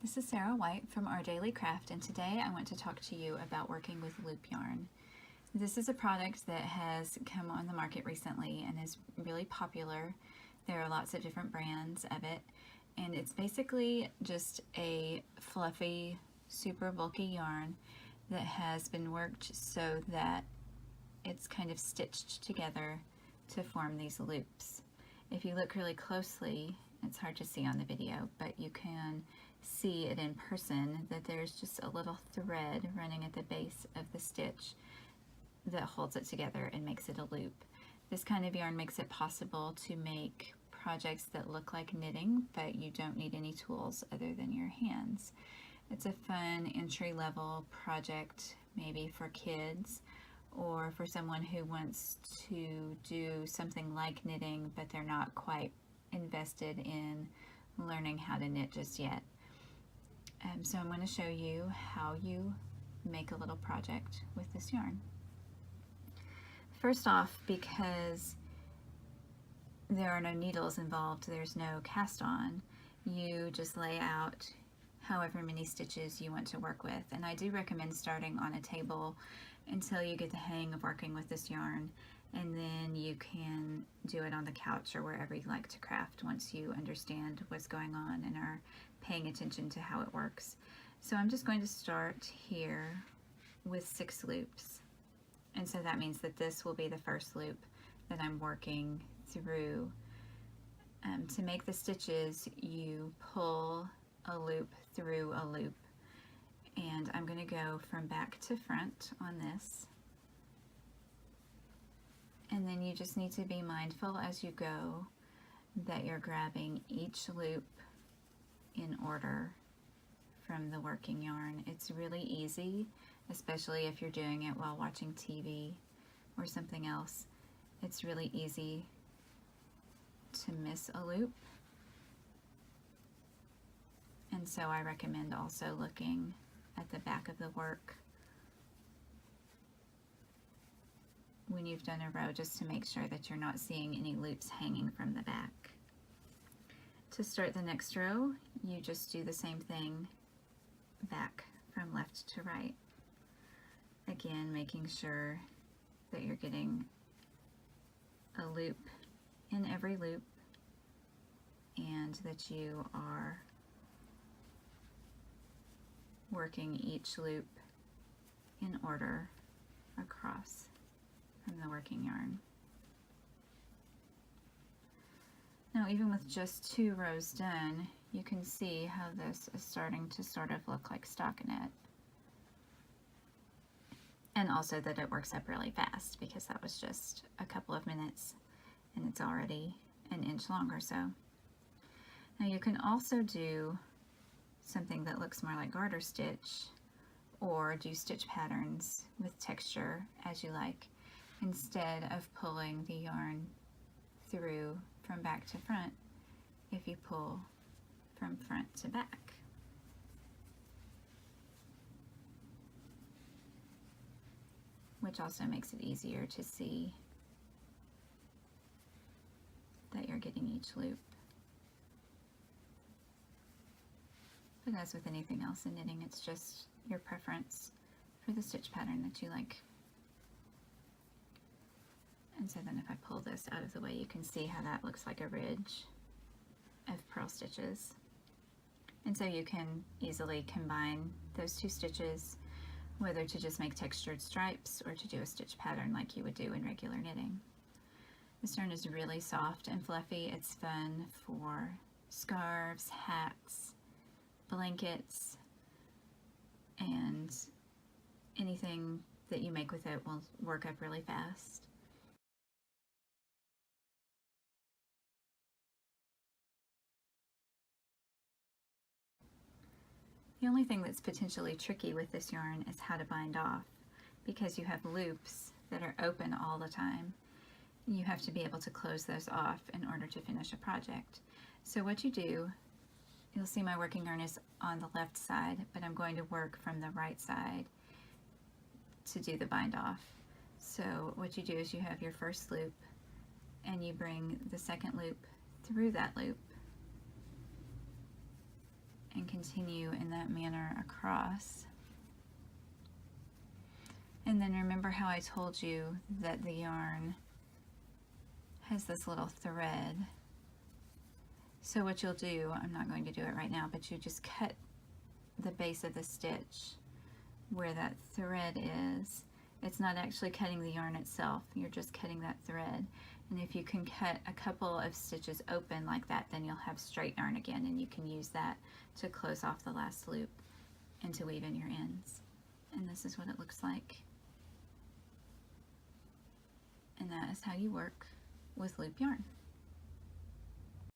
This is Sarah White from Our Daily Craft, and today I want to talk to you about working with loop yarn. This is a product that has come on the market recently and is really popular. There are lots of different brands of it, and it's basically just a fluffy, super bulky yarn that has been worked so that it's kind of stitched together to form these loops. If you look really closely, it's hard to see on the video, but you can see it in person that there's just a little thread running at the base of the stitch that holds it together and makes it a loop. This kind of yarn makes it possible to make projects that look like knitting, but you don't need any tools other than your hands. It's a fun entry-level project, maybe for kids or for someone who wants to do something like knitting, but they're not quite invested in learning how to knit just yet. So I'm going to show you how you make a little project with this yarn. First off, because there are no needles involved, there's no cast on, you just lay out however many stitches you want to work with. And I do recommend starting on a table until you get the hang of working with this yarn, and then you can do it on the couch or wherever you like to craft once you understand what's going on and are paying attention to how it works. So I'm just going to start here with 6 loops, and so that means that this will be the first loop that I'm working through. To make the stitches, you pull a loop through a loop, and I'm going to go from back to front on this. And then you just need to be mindful as you go that you're grabbing each loop in order from the working yarn. It's really easy, especially if you're doing it while watching TV or something else. It's really easy to miss a loop. And so I recommend also looking at the back of the work when you've done a row, just to make sure that you're not seeing any loops hanging from the back. To start the next row, you just do the same thing back from left to right. Again, making sure that you're getting a loop in every loop and that you are working each loop in order across from the working yarn. Now, even with just 2 rows done, you can see how this is starting to sort of look like stockinette. And also that it works up really fast, because that was just a couple of minutes and it's already an inch long or so. Now you can also do something that looks more like garter stitch, or do stitch patterns with texture as you like, instead of pulling the yarn through from back to front. If you pull from front to back, which also makes it easier to see that you're getting each loop. But as with anything else in knitting, it's just your preference for the stitch pattern that you like. And so then if I pull this out of the way, you can see how that looks like a ridge of purl stitches. And so you can easily combine those 2 stitches, whether to just make textured stripes or to do a stitch pattern like you would do in regular knitting. This yarn is really soft and fluffy. It's fun for scarves, hats, blankets, and anything that you make with it will work up really fast. The only thing that's potentially tricky with this yarn is how to bind off, because you have loops that are open all the time. You have to be able to close those off in order to finish a project. So what you do, you'll see my working yarn is on the left side, but I'm going to work from the right side to do the bind off. So what you do is you have your first loop and you bring the second loop through that loop and continue in that manner across. And then remember how I told you that the yarn has this little thread. So what you'll do, I'm not going to do it right now, but you just cut the base of the stitch where that thread is. It's not actually cutting the yarn itself, you're just cutting that thread. And if you can cut a couple of stitches open like that, then you'll have straight yarn again, and you can use that to close off the last loop and to weave in your ends. And this is what it looks like. And that is how you work with loop yarn.